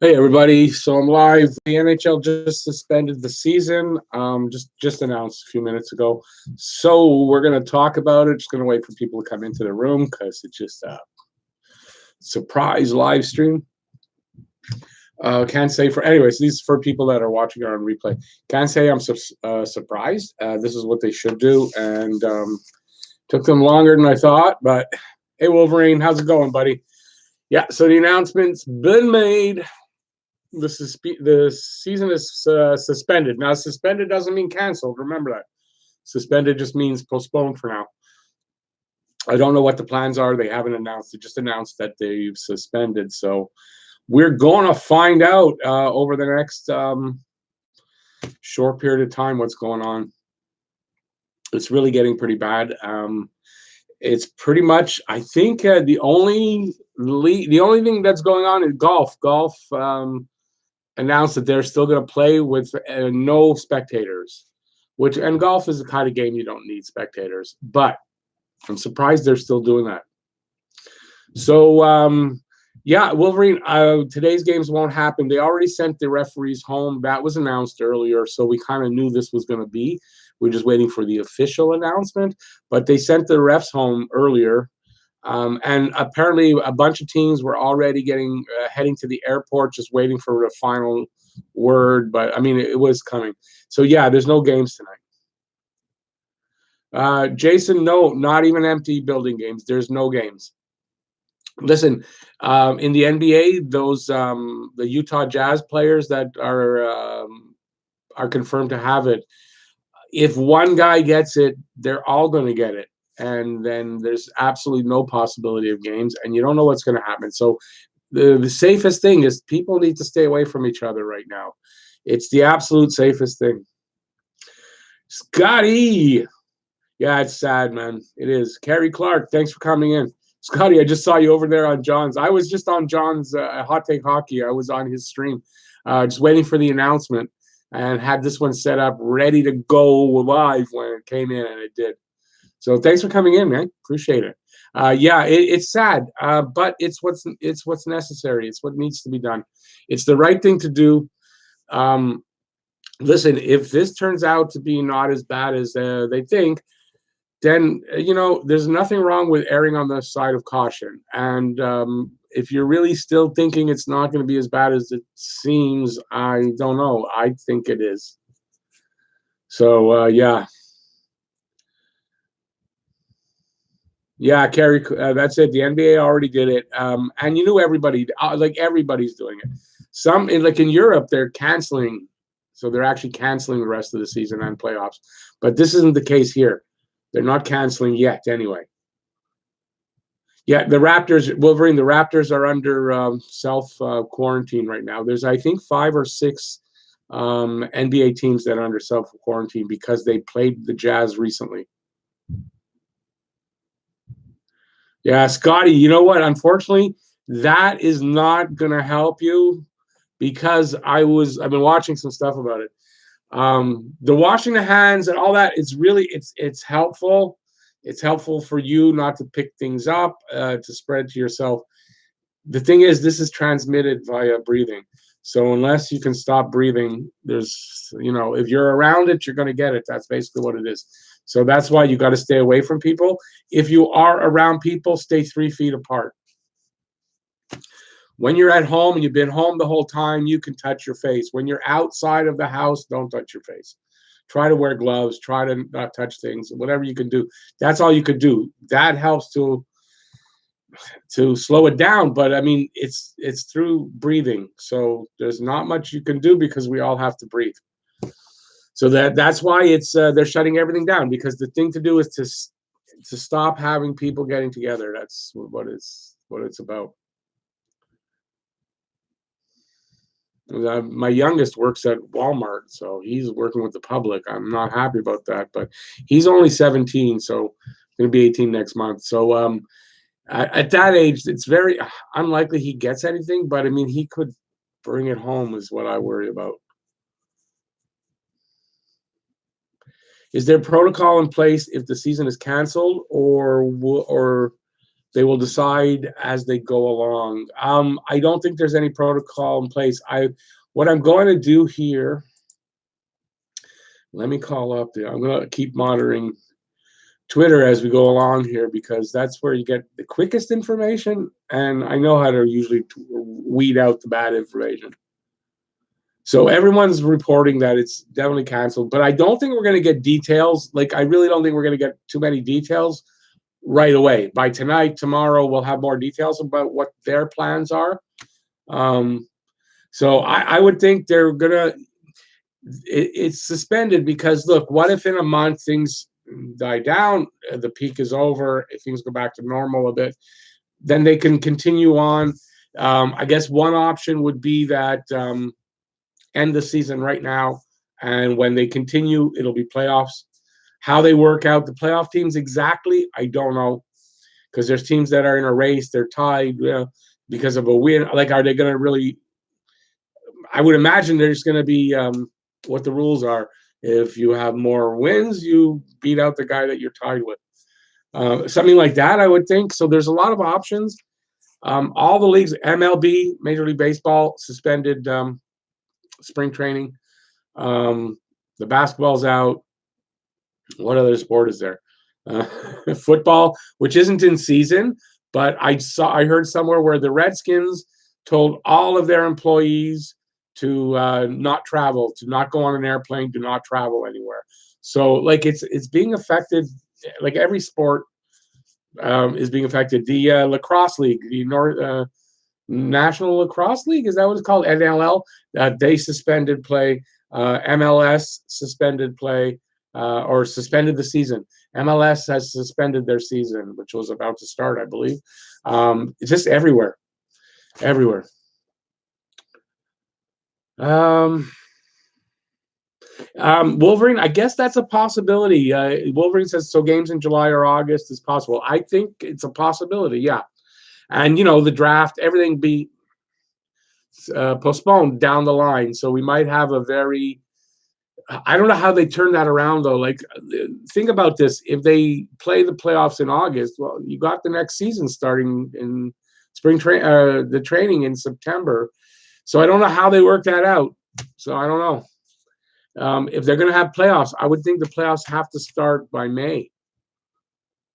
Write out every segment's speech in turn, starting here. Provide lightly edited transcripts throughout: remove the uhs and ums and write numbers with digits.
Hey everybody, so I'm live. The NHL just suspended the season. Just announced a few minutes ago. So we're gonna talk about it. Just gonna wait for people to come into the room because it's just a surprise live stream. Can't say for anyways. These for people that are watching it on replay. Can't say I'm surprised. This is what they should do, and took them longer than I thought. But hey, Wolverine, how's it going, buddy? Yeah. So the announcement's been made. The season is suspended. Now, suspended doesn't mean canceled. Remember that. Suspended just means postponed for now. I don't know what the plans are. They haven't announced. They just announced that they've suspended. So we're going to find out over the next short period of time what's going on. It's really getting pretty bad. It's pretty much, I think, the only thing that's going on is golf. Golf. Announced that they're still going to play with no spectators, and golf is the kind of game you don't need spectators. But I'm surprised they're still doing that. So yeah, Wolverine. Today's games won't happen. They already sent the referees home. That was announced earlier, so we kind of knew this was going to be. We're just waiting for the official announcement. But they sent the refs home earlier. And apparently a bunch of teams were already heading to the airport, just waiting for the final word. But I mean, it was coming. So yeah, there's no games tonight. Jason, no, not even empty building games. There's no games. Listen, in the NBA, those the Utah Jazz players that are confirmed to have it. If one guy gets it, they're all going to get it. And then there's absolutely no possibility of games, and you don't know what's going to happen. So the safest thing is people need to stay away from each other right now. It's the absolute safest thing. Scotty, yeah, it's sad, man. It is. Carrie Clark, thanks for coming in. Scotty, I just saw you over there on John's. I was just on John's Hot Take Hockey. I was on his stream, just waiting for the announcement, and had this one set up ready to go live when it came in, and it did. So thanks for coming in, man. Appreciate it. Yeah, it's sad, but it's what's necessary. It's what needs to be done. It's the right thing to do. Listen, if this turns out to be not as bad as they think, then there's nothing wrong with erring on the side of caution. And if you're really still thinking it's not going to be as bad as it seems, I don't know. I think it is. So yeah. Yeah, Carrie, that's it. The NBA already did it, and you knew everybody, like everybody's doing it. Some, like in Europe, they're canceling, so they're actually canceling the rest of the season and playoffs. But this isn't the case here. They're not canceling yet, anyway. Yeah, the Raptors, Wolverine. The Raptors are under self quarantine right now. There's, I think, 5 or 6 NBA teams that are under self quarantine because they played the Jazz recently. Yeah, Scotty, you know what? Unfortunately, that is not going to help you because I've been watching some stuff about it. The washing the hands and all that, it's helpful. It's helpful for you not to pick things up, to spread to yourself. The thing is, this is transmitted via breathing. So unless you can stop breathing, if you're around it, you're going to get it. That's basically what it is. So that's why you got to stay away from people. If you are around people, stay 3 feet apart. When you're at home and you've been home the whole time, you can touch your face. When you're outside of the house, don't touch your face. Try to wear gloves. Try to not touch things. Whatever you can do. That's all you could do. That helps to slow it down. But I mean, it's through breathing. So there's not much you can do because we all have to breathe. So that's why they're shutting everything down, because the thing to do is to stop having people getting together. That's what it's about. My youngest works at Walmart, so he's working with the public. I'm not happy about that, but he's only 17, so going to be 18 next month. So at that age, it's very unlikely he gets anything, but I mean, he could bring it home is what I worry about. Is there protocol in place if the season is canceled, or They will decide as they go along. I don't think there's any protocol in place. What I'm going to do here, let me call up there. I'm going to keep monitoring Twitter as we go along here because that's where you get the quickest information, and I know how to usually weed out the bad information. So everyone's reporting that it's definitely canceled, but I don't think we're going to get details. Like, I really don't think we're going to get too many details right away. By tonight, tomorrow, we'll have more details about what their plans are. So I would think they're going to, it's suspended because, look, what if in a month things die down, the peak is over, if things go back to normal a bit, then they can continue on. I guess one option would be that end the season right now, and when they continue, it'll be playoffs. How they work out the playoff teams exactly, I don't know, because there's teams that are in a race, they're tied because of a win. Like, are they going to really? I would imagine there's going to be what the rules are. If you have more wins, you beat out the guy that you're tied with. Something like that, I would think. So there's a lot of options. All the leagues, MLB, Major League Baseball, suspended spring training. The basketball's out. What other sport is there? Football, which isn't in season, but I heard somewhere where the Redskins told all of their employees to not travel, to not go on an airplane, to not travel anywhere. So, like, it's being affected. Like, every sport is being affected. The lacrosse league, the National Lacrosse League, is that what it's called? NLL. They suspended play. MLS suspended play, or suspended the season. MLS has suspended their season, which was about to start, I believe. It's just everywhere. Wolverine, I guess that's a possibility. Wolverine says so. Games in July or August is possible. I think it's a possibility. Yeah, and the draft, everything be postponed down the line. So we might have a very. I don't know how they turn that around though. Like, think about this: if they play the playoffs in August, well, you got the next season starting in spring the training in September. So I don't know how they work that out. So I don't know. If they're going to have playoffs, I would think the playoffs have to start by May,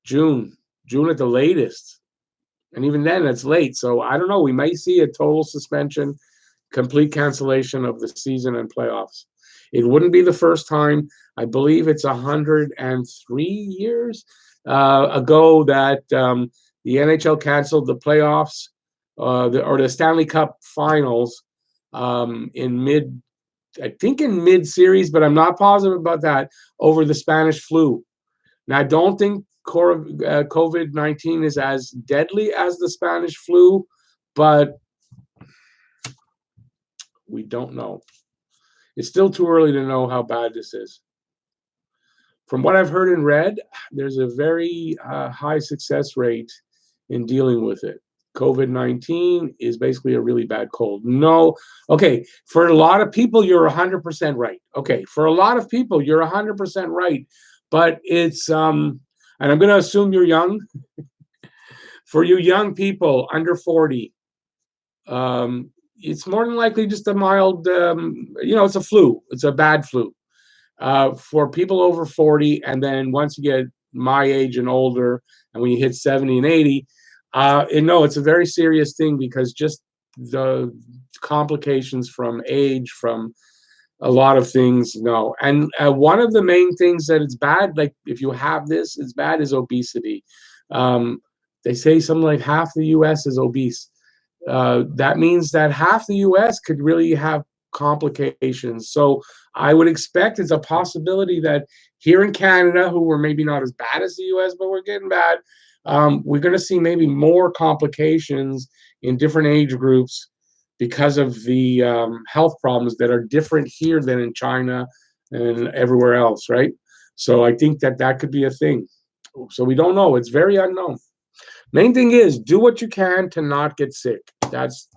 June at the latest. And even then, it's late. So I don't know. We might see a total suspension, complete cancellation of the season and playoffs. It wouldn't be the first time. I believe it's 103 years ago that the NHL canceled the playoffs or the Stanley Cup Finals in mid-series, but I'm not positive about that, over the Spanish flu. Now, I don't think COVID-19 is as deadly as the Spanish flu, but we don't know. It's still too early to know how bad this is. From what I've heard and read, there's a very high success rate in dealing with it. COVID-19 is basically a really bad cold. No, okay, for a lot of people, you're 100% right. Okay, for a lot of people, you're 100% right. But it's, and I'm going to assume you're young. For you young people under 40, it's more than likely just a mild, it's a flu. It's a bad flu. For people over 40, and then once you get my age and older, and when you hit 70 and 80, it's a very serious thing, because just the complications from age, from a lot of things, no. And one of the main things that it's bad, like if you have this, it's bad, is obesity. They say something like half the U.S. is obese. That means that half the U.S. could really have complications. So I would expect it's a possibility that here in Canada, who were maybe not as bad as the U.S., but we're getting bad, we're going to see maybe more complications in different age groups because of the health problems that are different here than in China and everywhere else, right? So I think that could be a thing. So we don't know. It's very unknown. Main thing is, do what you can to not get sick. That's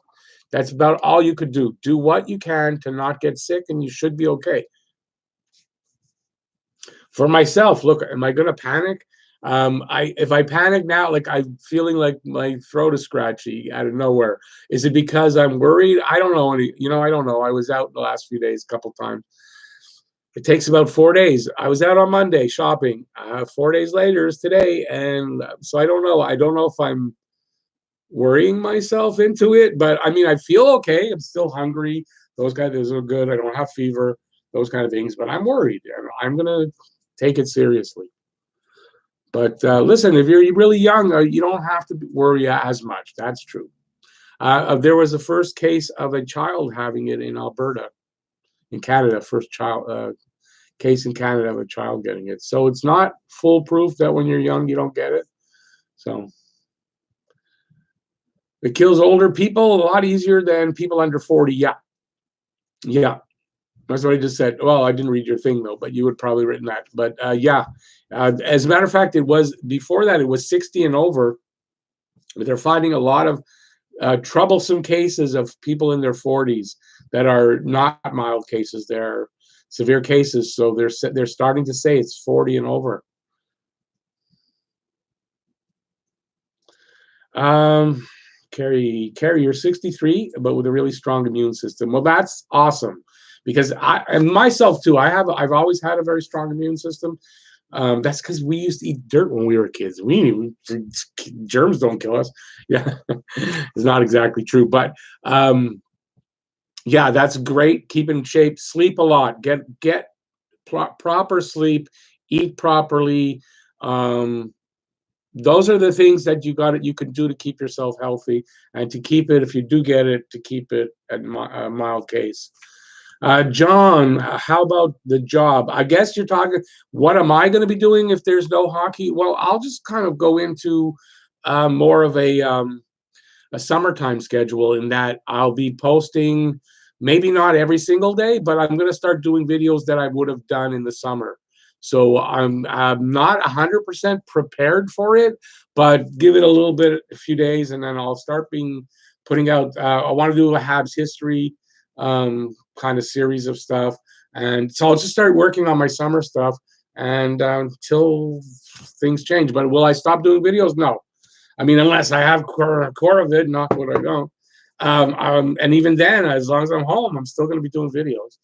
about all you could do. Do what you can to not get sick, and you should be okay. For myself, look, am I going to panic? If I panic now, like I'm feeling like my throat is scratchy out of nowhere, is it because I'm worried? I don't know. I don't know. I was out the last few days a couple times. It takes about 4 days. I was out on Monday shopping. 4 days later is today, and so I don't know. I don't know if I'm worrying myself into it, but I mean, I feel okay. I'm still hungry. Those are good. I don't have fever, those kind of things, but I'm worried, and I'm gonna take it seriously. But listen, if you're really young, you don't have to worry as much. That's true. There was the first case of a child having it in Alberta, in Canada. First child case in Canada of a child getting it. So it's not foolproof that when you're young you don't get it. So it kills older people a lot easier than people under 40. Yeah, yeah. That's what I just said. Well, I didn't read your thing though, but you would probably written that. But yeah, as a matter of fact, it was before that. It was 60 and over. But they're finding a lot of troublesome cases of people in their 40s that are not mild cases. They're severe cases. So they're starting to say it's 40 and over. Carrie, you're 63, but with a really strong immune system. Well, that's awesome because and myself too. I've always had a very strong immune system. That's because we used to eat dirt when we were kids. Germs don't kill us. Yeah, it's not exactly true, but yeah, that's great. Keep in shape, sleep a lot, get proper sleep, eat properly. Um, those are the things that you can do to keep yourself healthy and to keep it, if you do get it, to keep it at a mild case. John, how about the job? I guess you're talking, what am I going to be doing if there's no hockey? Well, I'll just kind of go into more of a summertime schedule in that I'll be posting, maybe not every single day, but I'm going to start doing videos that I would have done in the summer. So I'm not 100% prepared for it, but give it a few days, and then I'll start putting out. I want to do a Habs history kind of series of stuff, and so I'll just start working on my summer stuff and until things change. But will I stop doing videos? No. I mean, unless I have core of it, not what I don't. And even then, as long as I'm home, I'm still going to be doing videos.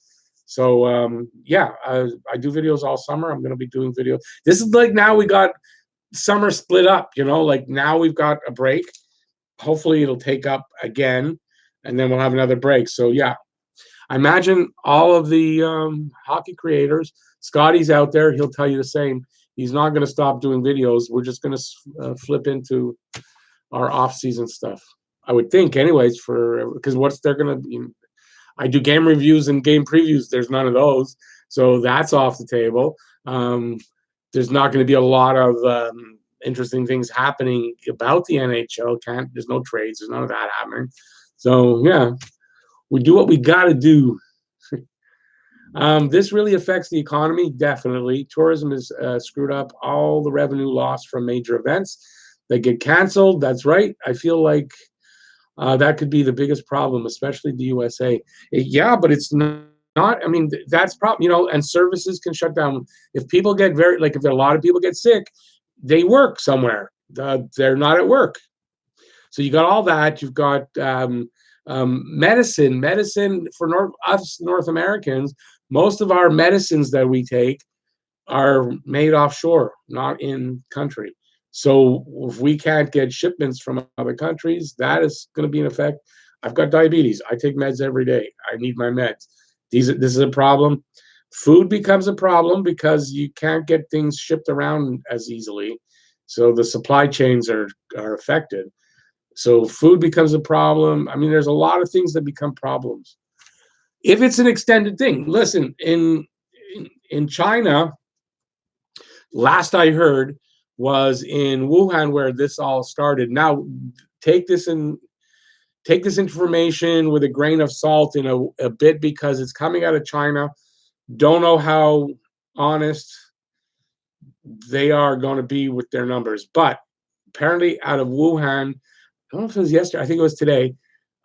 So yeah, I do videos all summer. I'm going to be doing videos. This is like now we got summer split up. Like now we've got a break. Hopefully it'll take up again, and then we'll have another break. So yeah, I imagine all of the hockey creators. Scotty's out there. He'll tell you the same. He's not going to stop doing videos. We're just going to flip into our off-season stuff. I would think, anyways, because what's they're going to be. I do game reviews and game previews. There's none of those, so that's off the table. There's not going to be a lot of interesting things happening about the NHL. There's no trades. There's none of that happening. So yeah, we do what we got to do. This really affects the economy, definitely. Tourism is screwed up. All the revenue lost from major events that get canceled. That's right. I feel like that could be the biggest problem, especially the USA. Yeah, but it's not. I mean, that's problem. And services can shut down if people get if a lot of people get sick, they work somewhere. They're not at work, so you got all that. You've got medicine. Medicine for us North Americans. Most of our medicines that we take are made offshore, not in country. So if we can't get shipments from other countries, that is going to be an effect. I've got diabetes. I take meds every day. I need my meds. This is a problem. Food becomes a problem because you can't get things shipped around as easily. So the supply chains are affected. So food becomes a problem. I mean, there's a lot of things that become problems. If it's an extended thing, listen, in China, last I heard was in Wuhan where this all started. Now, take this information with a grain of salt in a bit because it's coming out of China. Don't know how honest they are going to be with their numbers, but apparently out of Wuhan, I don't know if it was yesterday, I think it was today,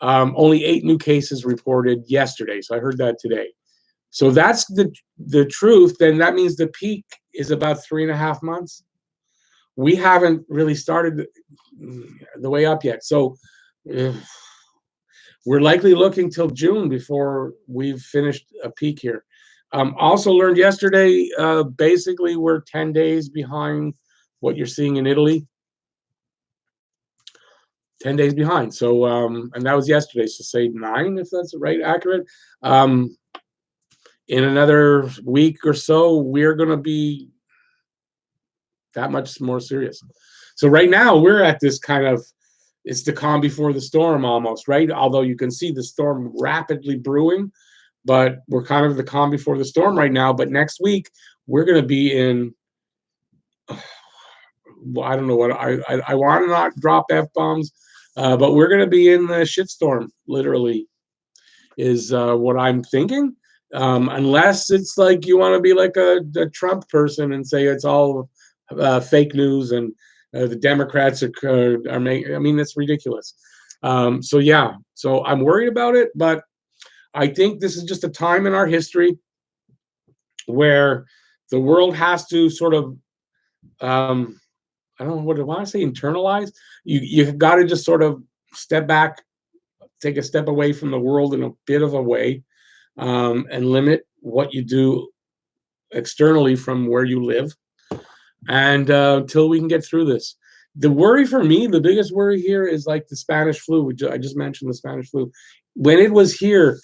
only 8 new cases reported yesterday. So I heard that today. So if that's the truth, then that means the peak is about 3.5 months. we haven't really started the way up yet. So uh, we're likely looking till June before we've finished a peak here. Also learned yesterday, basically we're 10 days behind what you're seeing in Italy. 10 days behind. So, and that was yesterday. So say 9, if that's right, accurate. In another week or so, we're going to be that much more serious. So right now we're at this kind of, it's the calm before the storm almost, right? Although you can see the storm rapidly brewing, but we're kind of the calm before the storm right now. But next week we're going to be in, well, I don't know what I want to not drop F-bombs, but we're going to be in the shitstorm, literally, is what I'm thinking. Unless it's like you want to be like a Trump person and say it's all fake news and the Democrats are making. I mean, that's ridiculous. So yeah, so I'm worried about it, but I think this is just a time in our history where the world has to sort of, I don't know what I want to say, internalize. You got to just sort of step back, take a step away from the world in a bit of a way, and limit what you do externally from where you live, and until we can get through this. The worry for me, the biggest worry here is like the Spanish flu. I just mentioned the Spanish flu. When it was here,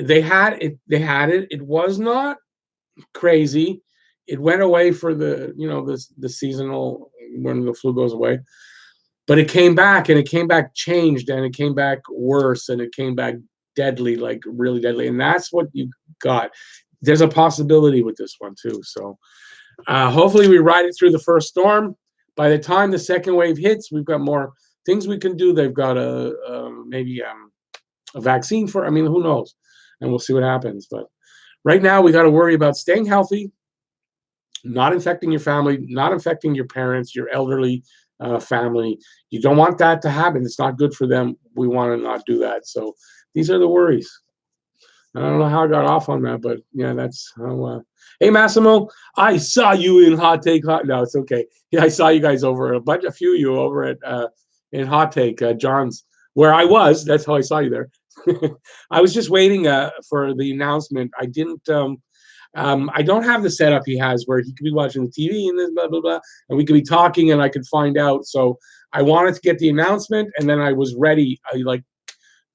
they had it. They had it. It was not crazy. It went away for the the seasonal when the flu goes away, but it came back, and it came back changed, and it came back worse, and it came back deadly, like really deadly, and that's what you got. There's a possibility with this one too. So hopefully we ride it through the first storm. By the time the second wave hits, we've got more things we can do. They've got maybe a vaccine for. I mean, who knows? And we'll see what happens. But right now, we got to worry about staying healthy, not infecting your family, not infecting your parents, your elderly family. You don't want that to happen. It's not good for them. We want to not do that. So these are the worries. I don't know how I got off on that, but yeah, that's how. Hey, Massimo, I saw you in Hot Take. No, it's okay. Yeah, I saw you guys over a few of you over at in Hot Take, John's, where I was. That's how I saw you there. I was just waiting for the announcement. I didn't. I don't have the setup he has where he could be watching the TV and this blah blah blah, and we could be talking and I could find out. So I wanted to get the announcement, and then I was ready.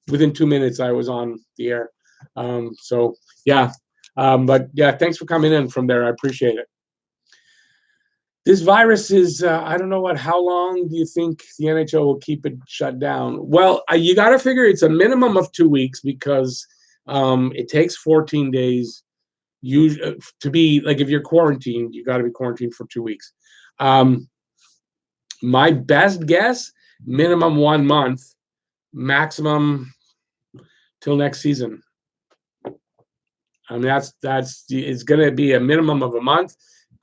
Within 2 minutes, I was on the air. So yeah, but yeah, thanks for coming in from there. I appreciate it. This virus is, I don't know how long do you think the NHL will keep it shut down? Well, you got to figure it's a minimum of 2 weeks because it takes 14 days to be like, if you're quarantined, you got to be quarantined for 2 weeks. My best guess, minimum 1 month, maximum till next season. I mean, it's going to be a minimum of a month. It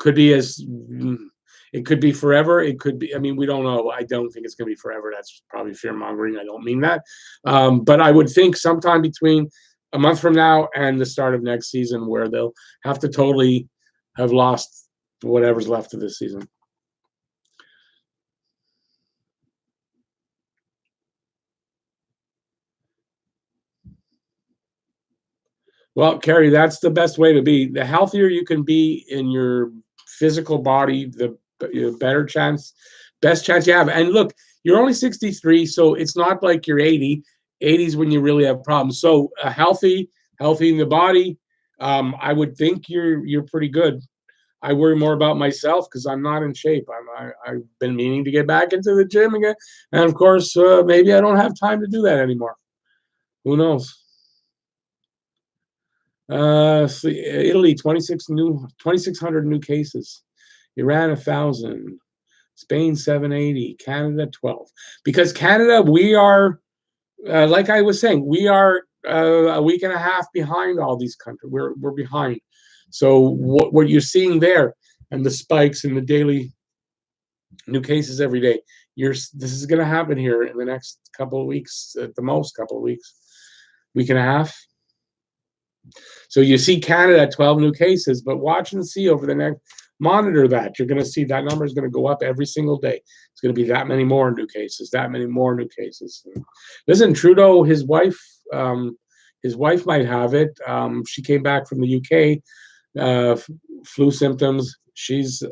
could be forever. It could be. I mean, we don't know. I don't think it's going to be forever. That's probably fear mongering. I don't mean that, but I would think sometime between a month from now and the start of next season, where they'll have to totally have lost whatever's left of this season. Well, Carrie, that's the best way to be. The healthier you can be in your physical body, the best chance you have. And look, you're only 63, so it's not like you're 80. 80 is when you really have problems. So healthy in the body, I would think you're pretty good. I worry more about myself because I'm not in shape. I've been meaning to get back into the gym again, and of course, maybe I don't have time to do that anymore. Who knows? So Italy, 2,600 new cases. Iran, 1,000. Spain, 780. Canada, 12. Because Canada, we are, like I was saying, we are a week and a half behind all these countries. We're behind. So what you're seeing there, and the spikes in the daily new cases every day, this is going to happen here in the next couple of weeks, at the most couple of weeks, week and a half. So you see Canada at 12 new cases, but watch and see over the next, Monitor that. You're going to see that number is going to go up every single day. It's going to be that many more new cases, that many more new cases. Listen, Trudeau, his wife might have it. She came back from the UK, flu symptoms. She's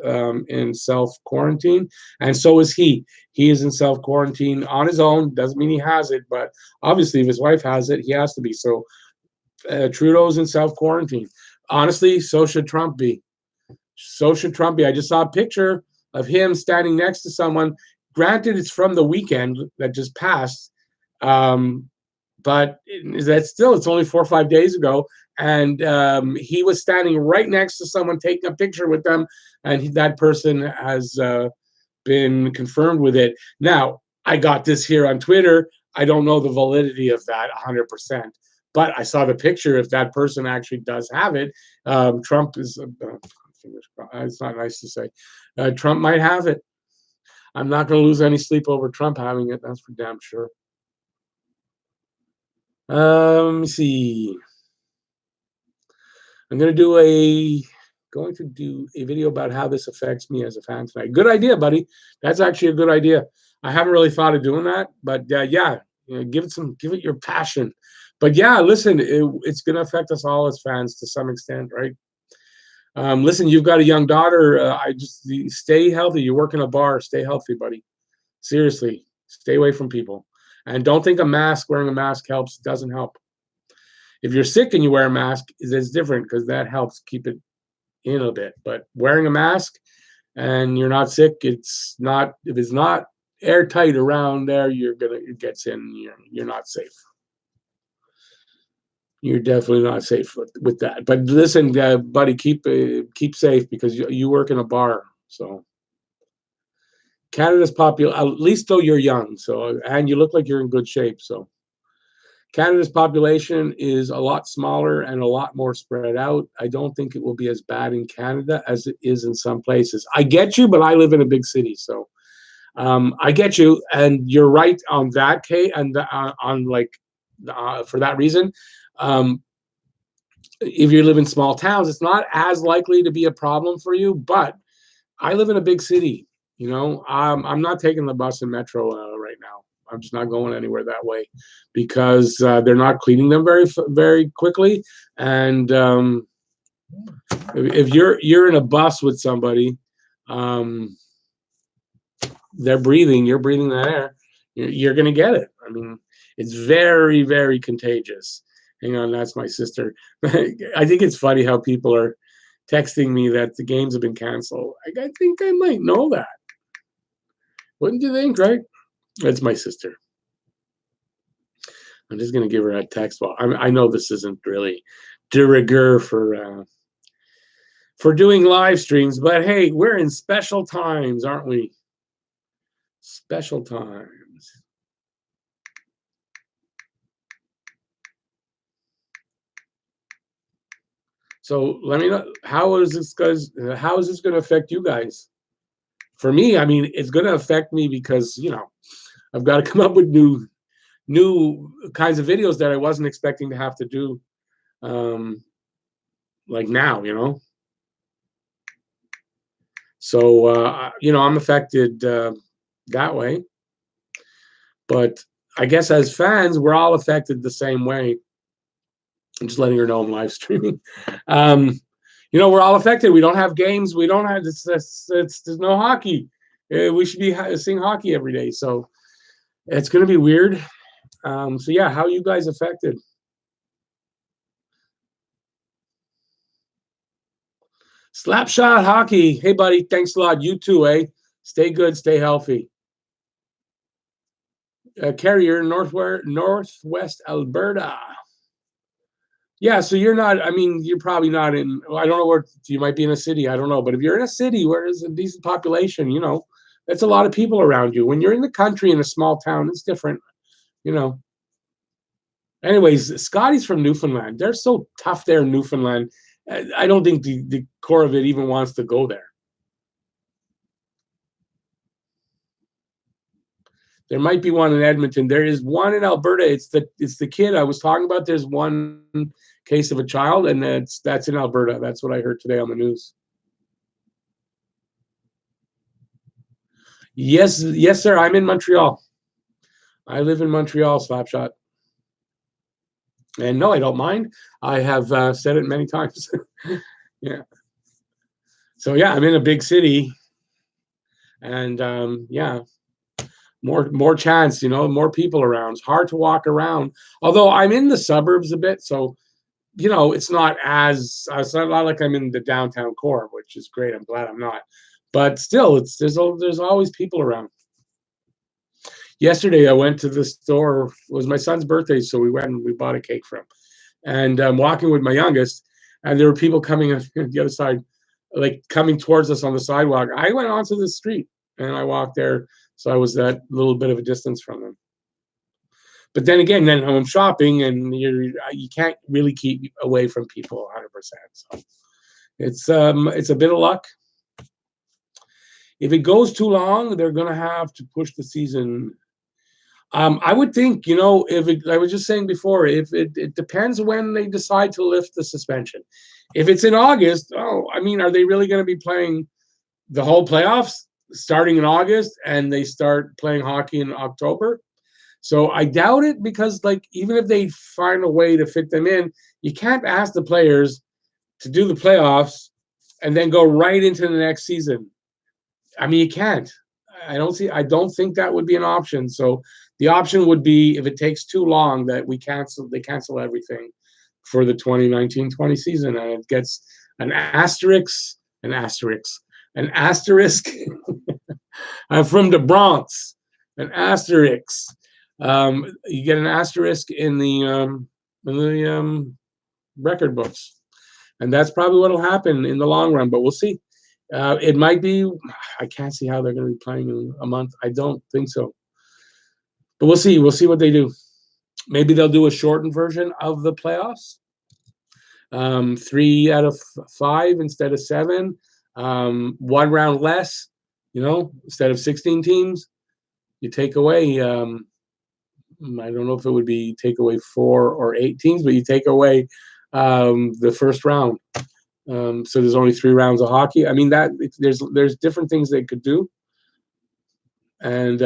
in self quarantine, and so is he. He is in self quarantine on his own. Doesn't mean he has it, but obviously, if his wife has it, he has to be. So Trudeau's in self quarantine. Honestly, so should Trump be. So should Trump be. I just saw a picture of him standing next to someone. Granted, it's from the weekend that just passed, but that's still, it's only 4 or 5 days ago. And he was standing right next to someone taking a picture with them. And that person has been confirmed with it. Now, I got this here on Twitter. I don't know the validity of that 100%. But I saw the picture. If that person actually does have it, Trump is, it's not nice to say, Trump might have it. I'm not going to lose any sleep over Trump having it. That's for damn sure. Let me see. I'm going to do a video about how this affects me as a fan tonight. Good idea, buddy. That's actually a good idea. I haven't really thought of doing that, but yeah, give it your passion. But yeah, listen, it's going to affect us all as fans to some extent, right? Listen, you've got a young daughter. Stay healthy. You work in a bar. Stay healthy, buddy. Seriously, stay away from people. And don't think wearing a mask helps. It doesn't help. If you're sick and you wear a mask, it's different because that helps keep it in a bit. But wearing a mask and you're not sick, if it's not airtight around there, it gets in. You're not safe. You're definitely not safe with that. But listen, buddy, keep safe because you work in a bar. So Canada's popular, at least though you're young. So, and you look like you're in good shape. So Canada's population is a lot smaller and a lot more spread out. I don't think it will be as bad in Canada as it is in some places. I get you, but I live in a big city, so I get you, and you're right on that, Kate, and for that reason. If you live in small towns, it's not as likely to be a problem for you. But I live in a big city. I'm not taking the bus and metro right now. I'm just not going anywhere that way because they're not cleaning them very, very quickly. And if you're in a bus with somebody, you're breathing that air, you're going to get it. I mean, it's very, very contagious. Hang on, that's my sister. I think it's funny how people are texting me that the games have been canceled. I think I might know that. Wouldn't you think, right? That's my sister. I'm just going to give her a text. Well, I know this isn't really de rigueur for doing live streams, but hey, we're in special times, aren't we? Special times. So let me know, how is this going to affect you guys? For me, I mean, it's going to affect me because I've got to come up with new kinds of videos that I wasn't expecting to have to do, like now. So I'm affected that way, but I guess as fans, we're all affected the same way. I'm just letting her know I'm live streaming. We're all affected. We don't have games. We don't have there's no hockey. We should be seeing hockey every day. So it's going to be weird. So yeah, how are you guys affected? Slapshot hockey. Hey, buddy. Thanks a lot. You too, eh? Stay good. Stay healthy. Carrier, Northwest Alberta. Yeah, so you're not, I mean, you're probably not in, I don't know where, you might be in a city, I don't know. But if you're in a city where there's a decent population, that's a lot of people around you. When you're in the country in a small town, it's different, Anyways, Scotty's from Newfoundland. They're so tough there in Newfoundland. I don't think the core of it even wants to go there. There might be one in Edmonton. There is one in Alberta. It's the kid I was talking about. There's one case of a child, and that's in Alberta. That's what I heard today on the news. Yes, yes, sir. I'm in Montreal. I live in Montreal, Slapshot. And no, I don't mind. I have said it many times. Yeah. So yeah, I'm in a big city, and yeah, more chance, more people around. It's hard to walk around. Although I'm in the suburbs a bit, so it's not like I'm in the downtown core, which is great. I'm glad I'm not. But still, there's always people around. Yesterday, I went to the store. It was my son's birthday, so we went and we bought a cake for him. And I'm walking with my youngest, and there were people coming on the other side, like coming towards us on the sidewalk. I went onto the street and I walked there, so I was that little bit of a distance from them. But then again, then I'm shopping, and you can't really keep away from people 100%. So it's a bit of luck. If it goes too long, they're gonna have to push the season. I would think, I was just saying before, if it depends when they decide to lift the suspension. If it's in August, I mean, are they really going to be playing the whole playoffs starting in August and they start playing hockey in October? So I doubt it, because like even if they find a way to fit them in, you can't ask the players to do the playoffs and then go right into the next season. I mean, you can't. I don't think that would be an option. So the option would be, if it takes too long, that they cancel everything for the 2019-20 season, and it gets an asterisk, an asterisk I'm from the Bronx, an asterisk. You get an asterisk in the record books, and that's probably what will happen in the long run. But we'll see. It might be. I can't see how they're going to be playing in a month. I don't think so. But we'll see. We'll see what they do. Maybe they'll do a shortened version of the playoffs. 3 out of 5 instead of 7. One round less. Instead of 16 teams, you take away. I don't know if it would be take away 4 or 8 teams, but you take away the first round. So there's only 3 rounds of hockey. I mean, there's different things they could do, and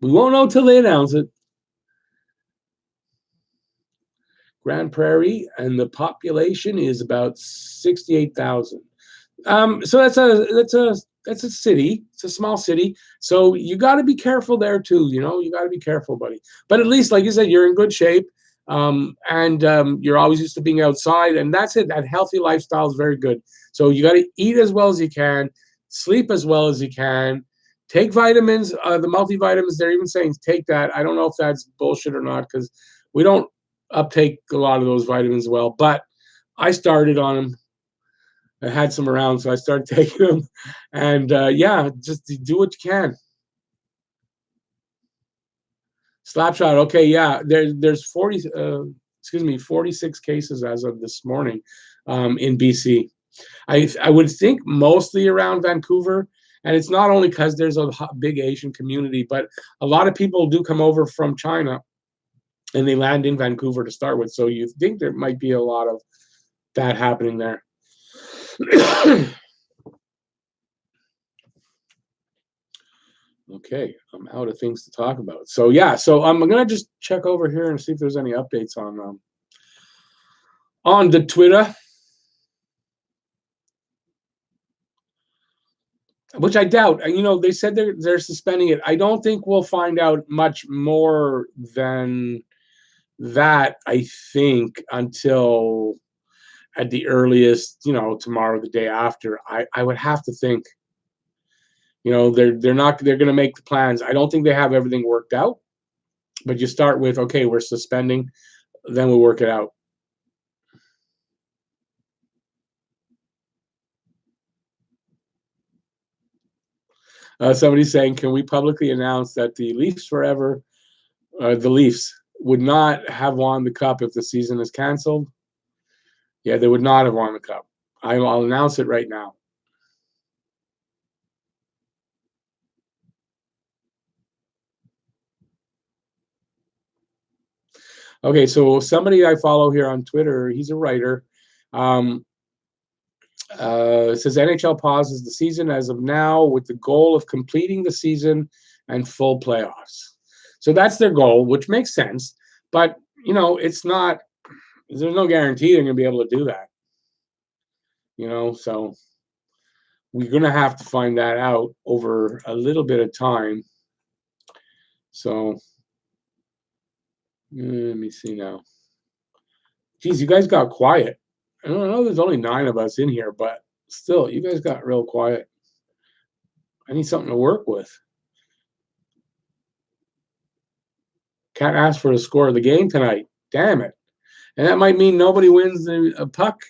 we won't know till they announce it. Grand Prairie, and the population is about 68,000. So that's a city. It's a small city. So you got to be careful there too. You got to be careful, buddy. But at least, like you said, you're in good shape, and you're always used to being outside, and that's it. That healthy lifestyle is very good. So you got to eat as well as you can, sleep as well as you can, take vitamins. The multivitamins, they're even saying take that. I don't know if that's bullshit or not, because we don't uptake a lot of those vitamins well. But I started on them. I had some around, so I started taking them, and yeah, just do what you can. Slapshot. Okay, yeah. There's 46 cases as of this morning in BC. I would think mostly around Vancouver, and it's not only because there's a big Asian community, but a lot of people do come over from China, and they land in Vancouver to start with. So you think there might be a lot of that happening there. Okay, I'm out of things to talk about. So yeah, so I'm gonna just check over here and see if there's any updates on the Twitter, which I doubt. They said they're suspending it. I don't think we'll find out much more than that. I think until at the earliest, tomorrow, the day after. I would have to think. They're going to make the plans. I don't think they have everything worked out, but you start with, okay, we're suspending, then we'll work it out. Somebody's saying, can we publicly announce that the Leafs would not have won the cup if the season is canceled? Yeah, they would not have won the cup. I'll announce it right now. Okay, so somebody I follow here on Twitter, he's a writer. It says NHL pauses the season as of now with the goal of completing the season and full playoffs. So that's their goal, which makes sense. But, it's not, there's no guarantee they're going to be able to do that. So we're going to have to find that out over a little bit of time. So let me see now. Geez, you guys got quiet. I don't know, there's only 9 of us in here, but still, you guys got real quiet. I need something to work with. Can't ask for the score of the game tonight. Damn it. And that might mean nobody wins a puck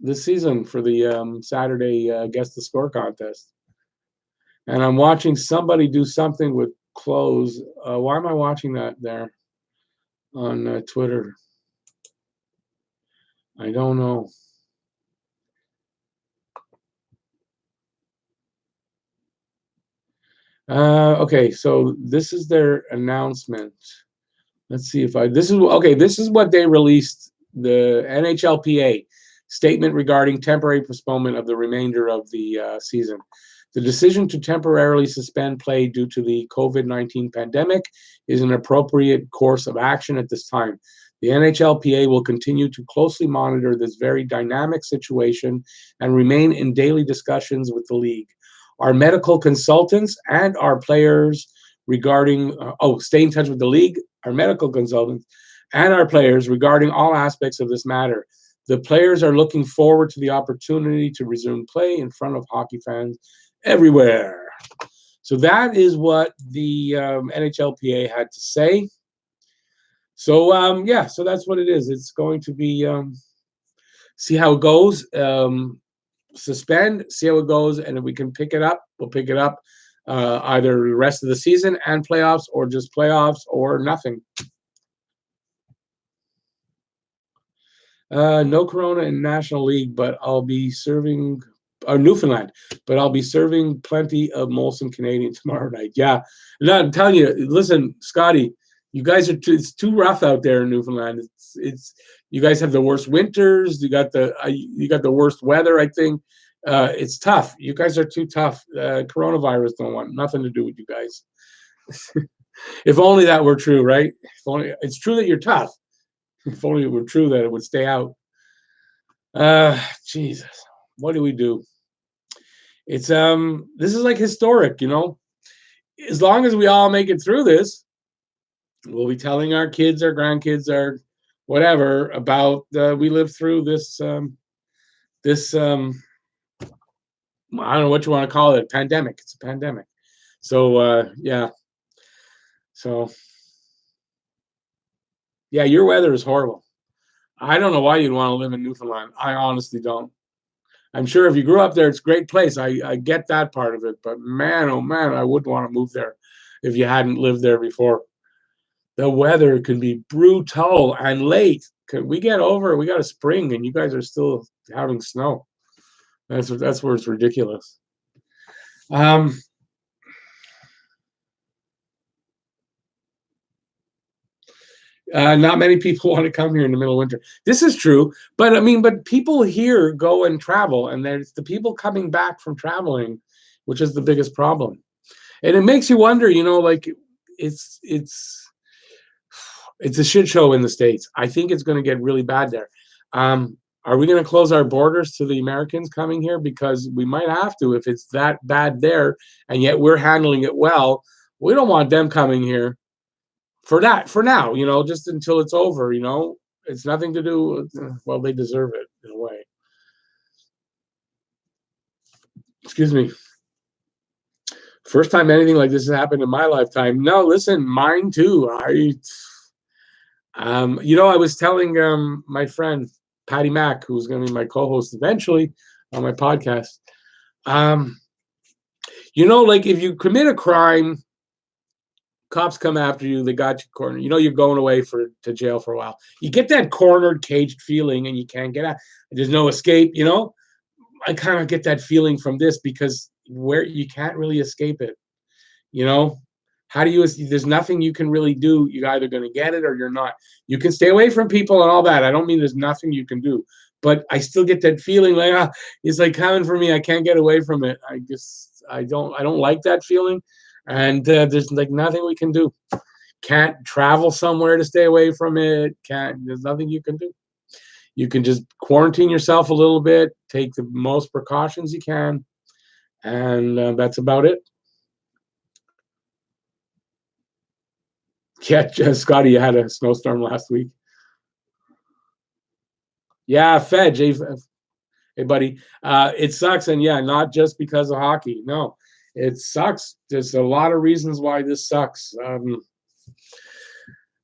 this season for the Saturday Guess the Score contest. And I'm watching somebody do something with clothes. Why am I watching that there on Twitter? I don't know. Okay, so this is their announcement. Let's see if this is what they released, the NHLPA statement regarding temporary postponement of the remainder of the season. The decision to temporarily suspend play due to the COVID-19 pandemic is an appropriate course of action at this time. The NHLPA will continue to closely monitor this very dynamic situation and remain in daily discussions with the league. Our medical consultants and our players regarding, stay in touch with the league, our medical consultants, and our players regarding all aspects of this matter. The players are looking forward to the opportunity to resume play in front of hockey fans everywhere. So that is what the NHLPA had to say. So, so that's what it is. It's going to be, see how it goes. Suspend, see how it goes, and if we can pick it up, we'll pick it up either the rest of the season and playoffs, or just playoffs, or nothing. No Corona in National League, but I'll be serving Newfoundland, but I'll be serving plenty of Molson Canadian tomorrow night. Yeah, no, I'm telling you. Listen, Scotty, you guys it's too rough out there in Newfoundland. It's you guys have the worst winters. You got the worst weather. I think it's tough. You guys are too tough. Coronavirus don't want nothing to do with you guys. If only that were true, right? If only it's true that you're tough. If only it were true that it would stay out. Jesus, what do we do? It's this is like historic, As long as we all make it through this, we'll be telling our kids, our grandkids, our whatever about we lived through this I don't know what you want to call it, pandemic. It's a pandemic. So yeah. So yeah, your weather is horrible. I don't know why you'd want to live in Newfoundland. I honestly don't. I'm sure if you grew up there, it's a great place. I get that part of it, but man, oh man, I wouldn't want to move there if you hadn't lived there before. The weather can be brutal and late. We got a spring, and you guys are still having snow. That's where it's ridiculous. Not many people want to come here in the middle of winter. This is true, but but people here go and travel, and there's the people coming back from traveling, which is the biggest problem. And it makes you wonder, like it's a shit show in the States. I think it's going to get really bad there. Are we going to close our borders to the Americans coming here? Because we might have to if it's that bad there, and yet we're handling it well. We don't want them coming here for now, just until it's over, It's nothing to do with, well, they deserve it in a way. Excuse me. First time anything like this has happened in my lifetime. No, listen, mine too. I was telling my friend Patty Mack, who's going to be my co-host eventually on my podcast. Like if you commit a crime, cops come after you, they got you cornered. You're going away to jail for a while. You get that cornered, caged feeling, and you can't get out. There's no escape. I kind of get that feeling from this because where you can't really escape it. How do you? There's nothing you can really do. You're either going to get it or you're not. You can stay away from people and all that. I don't mean there's nothing you can do, but I still get that feeling like, it's like coming for me. I can't get away from it. I don't like that feeling, and there's like nothing we can do. Can't travel somewhere to stay away from it. Can't. There's nothing you can do. You can just quarantine yourself a little bit, take the most precautions you can, and that's about it. Yeah, Scotty, you had a snowstorm last week. Yeah, Fedge, hey buddy. It sucks, and yeah, not just because of hockey. No, it sucks. There's a lot of reasons why this sucks.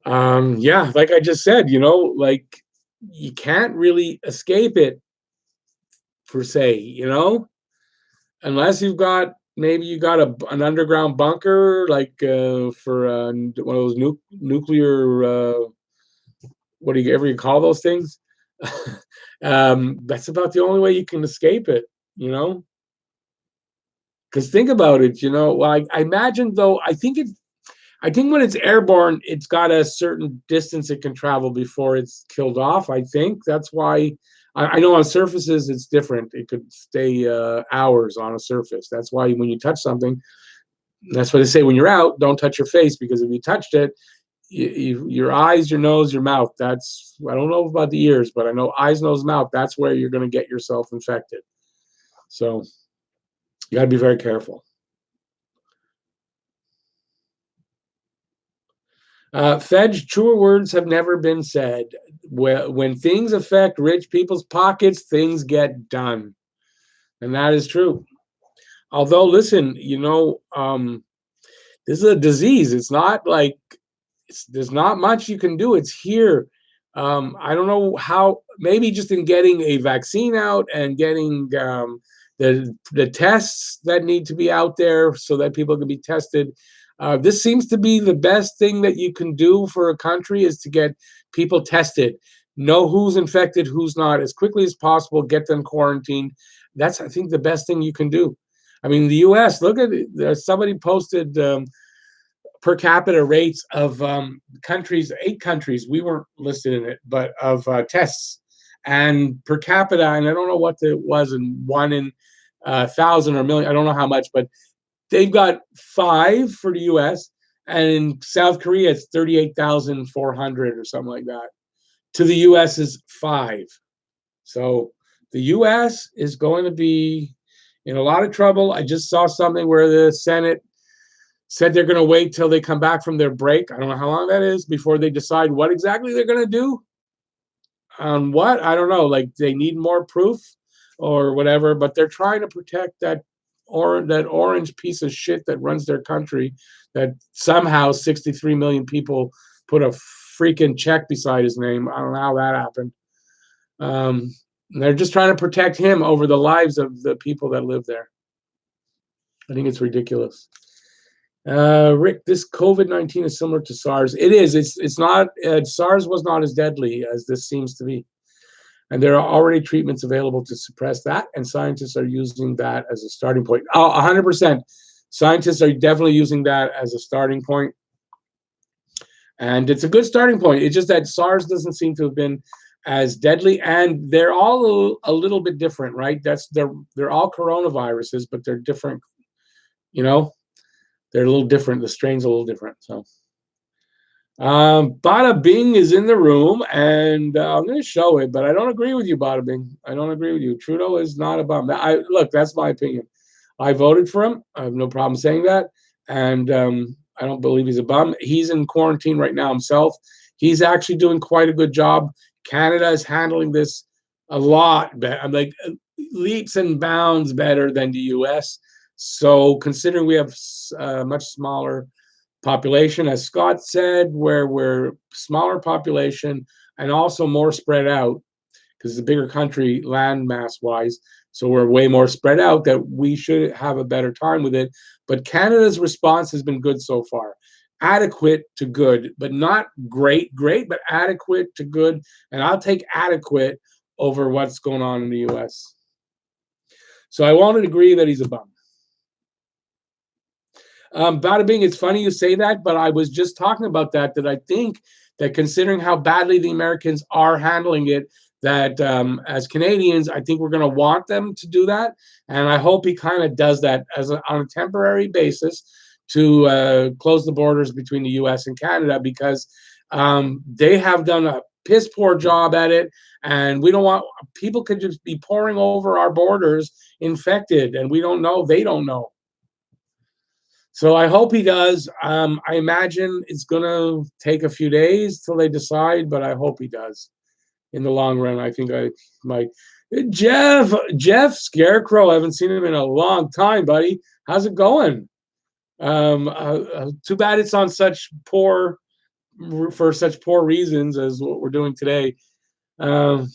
Yeah, like I just said, like you can't really escape it per se, unless you've got maybe you got an underground bunker, like for one of those nuclear. What do you ever you call those things? That's about the only way you can escape it, you know. Because think about it, Well, I imagine though. I think when it's airborne, it's got a certain distance it can travel before it's killed off. I think that's why. I know on surfaces it's different. It could stay hours on a surface. That's why when you touch something, that's what they say when you're out. Don't touch your face because if you touched it, your eyes, your nose, your mouth. That's I don't know about the ears, but I know eyes, nose, mouth. That's where you're going to get yourself infected. So you got to be very careful. Fedge, truer words have never been said. When things affect rich people's pockets, things get done. And that is true. Although, listen, this is a disease. It's not like there's not much you can do. It's here. I don't know how, maybe just in getting a vaccine out and getting the tests that need to be out there so that people can be tested. This seems to be the best thing that you can do for a country is to get people tested, know who's infected, who's not, as quickly as possible, get them quarantined. That's, I think, the best thing you can do. I mean, the U.S. Look at it. Somebody posted per capita rates of countries, 8 countries. We weren't listed in it, but of tests and per capita. And I don't know what it was in 1 in 1,000 or million. I don't know how much, but they've got 5 for the U.S. and in South Korea it's 38,400 or something like that. To the U.S. is 5. So the U.S. is going to be in a lot of trouble. I just saw something where the Senate said they're going to wait till they come back from their break. I don't know how long that is before they decide what exactly they're going to do. On what? I don't know. Like they need more proof or whatever, but they're trying to protect that orange piece of shit that runs their country, that somehow 63 million people put a freaking check beside his name. I don't know how that happened. They're just trying to protect him over the lives of the people that live there. I think it's ridiculous. Rick, this COVID-19 is similar to SARS. It is. It's not. SARS was not as deadly as this seems to be. And there are already treatments available to suppress that, and scientists are using that as a starting point. 100%. Scientists are definitely using that as a starting point. And it's a good starting point. It's just that SARS doesn't seem to have been as deadly, and they're all a little bit different, right? They're all coronaviruses, but they're different, they're a little different. The strain's a little different. So Bada Bing is in the room, and I'm going to show it, but I don't agree with you, Bada Bing. I don't agree with you. Trudeau is not a bum. Look, that's my opinion. I voted for him. I have no problem saying that, and I don't believe he's a bum. He's in quarantine right now himself. He's actually doing quite a good job. Canada is handling this a lot better. I'm like leaps and bounds better than the U.S. So considering we have a much smaller population, as Scott said, where we're smaller population and also more spread out, because it's a bigger country land mass wise, so we're way more spread out, that we should have a better time with it. But Canada's response has been good so far. Adequate to good, but not great, but adequate to good. And I'll take adequate over what's going on in the U.S. So I won't agree that he's a bum. Bada Bing, it's funny you say that, but I was just talking about that I think that considering how badly the Americans are handling it, that as Canadians, I think we're going to want them to do that, and I hope he kind of does that on a temporary basis to close the borders between the U.S. and Canada, because they have done a piss poor job at it, and we don't want people could just be pouring over our borders infected, and we don't know. They don't know. So I hope he does. I imagine it's going to take a few days till they decide, but I hope he does. In the long run, I think I might. Jeff Scarecrow, I haven't seen him in a long time, buddy. How's it going? Too bad it's on for such poor reasons as what we're doing today. Um,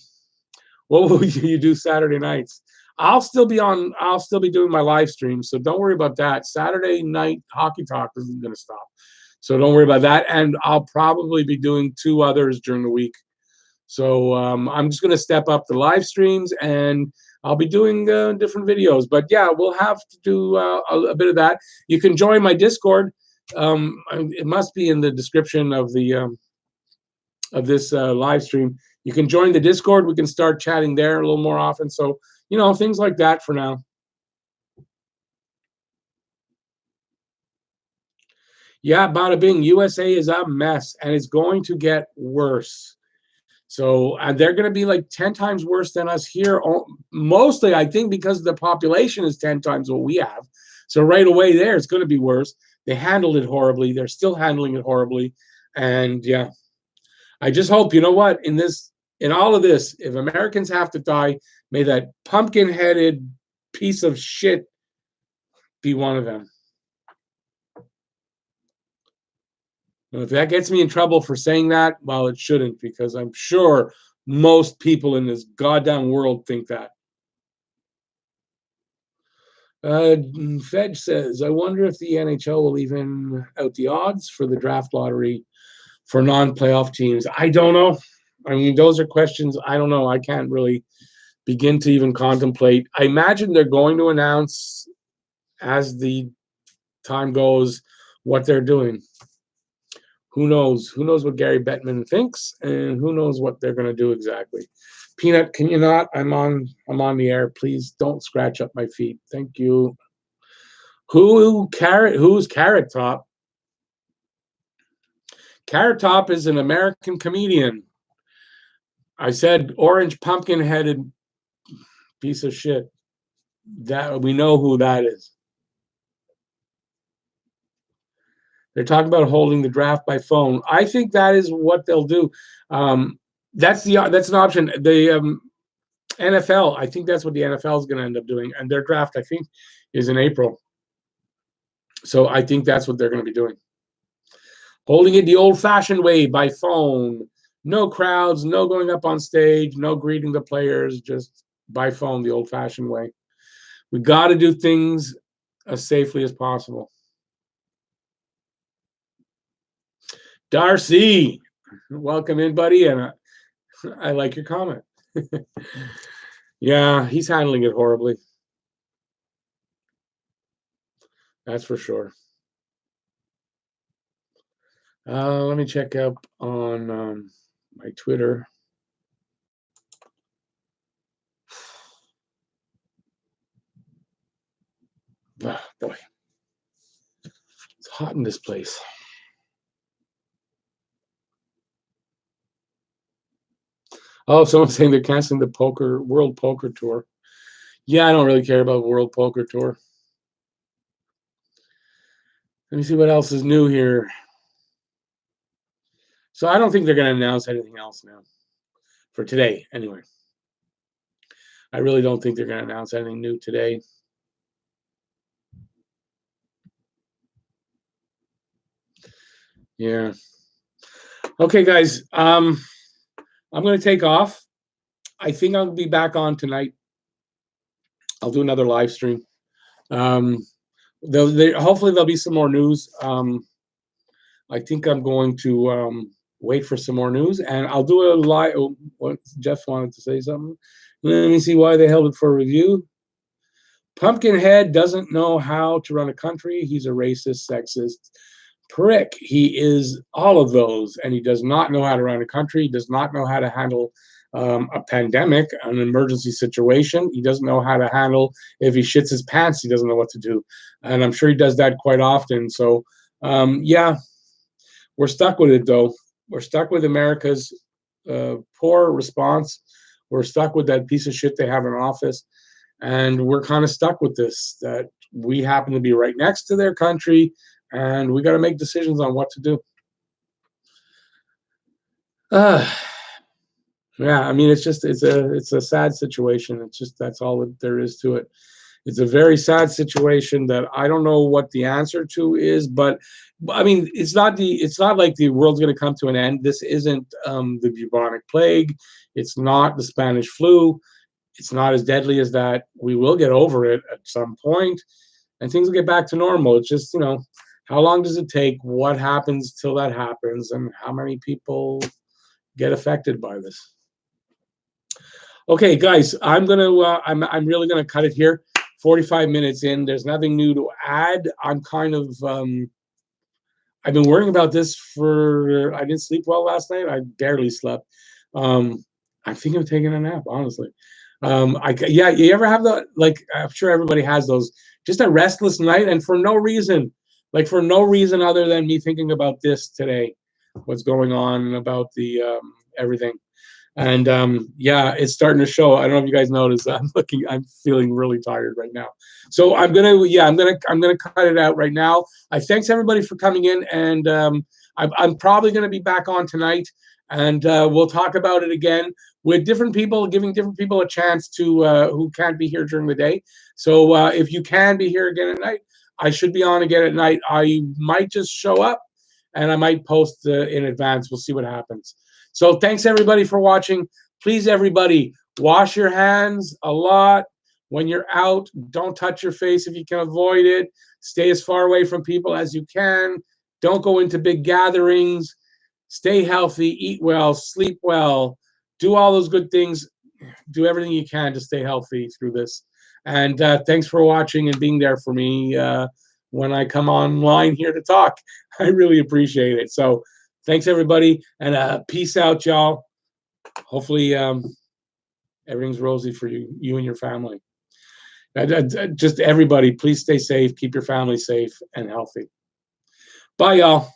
what will you do Saturday nights? I'll still be on. I'll still be doing my live stream, so don't worry about that. Saturday night hockey talk isn't going to stop, so don't worry about that. And I'll probably be doing 2 others during the week. So I'm just going to step up the live streams, and I'll be doing different videos. But yeah, we'll have to do a bit of that. You can join my Discord. It must be in the description of this live stream. You can join the Discord. We can start chatting there a little more often. So, things like that for now. Yeah, bada bing. USA is a mess, and it's going to get worse. So they're going to be like 10 times worse than us here. Mostly, I think, because the population is 10 times what we have. So right away there, it's going to be worse. They handled it horribly. They're still handling it horribly. And yeah, I just hope, you know what, in all of this, if Americans have to die, may that pumpkin-headed piece of shit be one of them. And if that gets me in trouble for saying that, well, it shouldn't, because I'm sure most people in this goddamn world think that. Fed says, I wonder if the NHL will even out the odds for the draft lottery for non-playoff teams. I don't know. I mean, those are questions I don't know. I can't really begin to even contemplate. I imagine they're going to announce as the time goes what they're doing. Who knows? Who knows what Gary Bettman thinks, and who knows what they're going to do exactly. Peanut, can you not? I'm on the air. Please don't scratch up my feet. Thank you. Who's Carrot Top? Carrot Top is an American comedian. I said orange pumpkin-headed piece of shit. That we know who that is. They're talking about holding the draft by phone. I think that is what they'll do. That's an option. The NFL, I think that's what the NFL is going to end up doing, and their draft, I think, is in April. So I think that's what they're going to be doing. Holding it the old-fashioned way by phone. No crowds, no going up on stage, no greeting the players, just by phone the old-fashioned way. We got to do things as safely as possible. Darcy, welcome in, buddy, and I like your comment. Yeah, he's handling it horribly. That's for sure. Let me check up on my Twitter. Oh, boy, it's hot in this place. Oh, someone's saying they're canceling the World Poker Tour. Yeah, I don't really care about World Poker Tour. Let me see what else is new here. So I don't think they're going to announce anything else now for today, anyway. I really don't think they're going to announce anything new today. Yeah. Okay, guys. I'm going to take off. I think I'll be back on tonight. I'll do another live stream. Hopefully there'll be some more news. I think I'm going to wait for some more news, and I'll do a live. What Jeff wanted to say something. Let me see why they held it for review. Pumpkinhead doesn't know how to run a country. He's a racist, sexist prick. He is all of those, and he does not know how to run a country. He does not know how to handle a pandemic, an emergency situation. He doesn't know how to handle if he shits his pants. He doesn't know what to do, and I'm sure he does that quite often. So, yeah, we're stuck with it though. We're stuck with America's poor response. We're stuck with that piece of shit they have in office, and we're kind of stuck with this. That we happen to be right next to their country, and we got to make decisions on what to do. Yeah, I mean, it's a sad situation. It's just that's all that there is to it. It's a very sad situation that I don't know what the answer to is, but I mean, it's not like the world's going to come to an end. This isn't the bubonic plague. It's not the Spanish flu. It's not as deadly as that. We will get over it at some point, and things will get back to normal. It's just, how long does it take? What happens till that happens, and how many people get affected by this? Okay, guys, I'm really gonna cut it here. 45 minutes in. There's nothing new to add. I'm kind of I've been worrying about this for. I didn't sleep well last night. I barely slept. I'm thinking of taking a nap, honestly. Yeah, you ever have the, like, I'm sure everybody has those, just a restless night, and for no reason, like for no reason other than me thinking about this today, what's going on about the everything. And yeah, it's starting to show. I don't know if you guys noticed. I'm feeling really tired right now. So I'm gonna cut it out right now. I thanks everybody for coming in, and I'm probably gonna be back on tonight, and we'll talk about it again with different people, giving different people a chance to who can't be here during the day. So if you can be here again at night, I should be on again at night. I might just show up, and I might post in advance. We'll see what happens. So thanks everybody for watching. Please, everybody, wash your hands a lot when you're out. Don't touch your face if you can avoid it. Stay as far away from people as you can. Don't go into big gatherings. Stay healthy, eat well, sleep well, do all those good things. Do everything you can to stay healthy through this. And thanks for watching and being there for me when I come online here to talk. I really appreciate it. So thanks, everybody, and peace out, y'all. Hopefully, everything's rosy for you and your family. Just everybody, please stay safe, keep your family safe and healthy. Bye, y'all.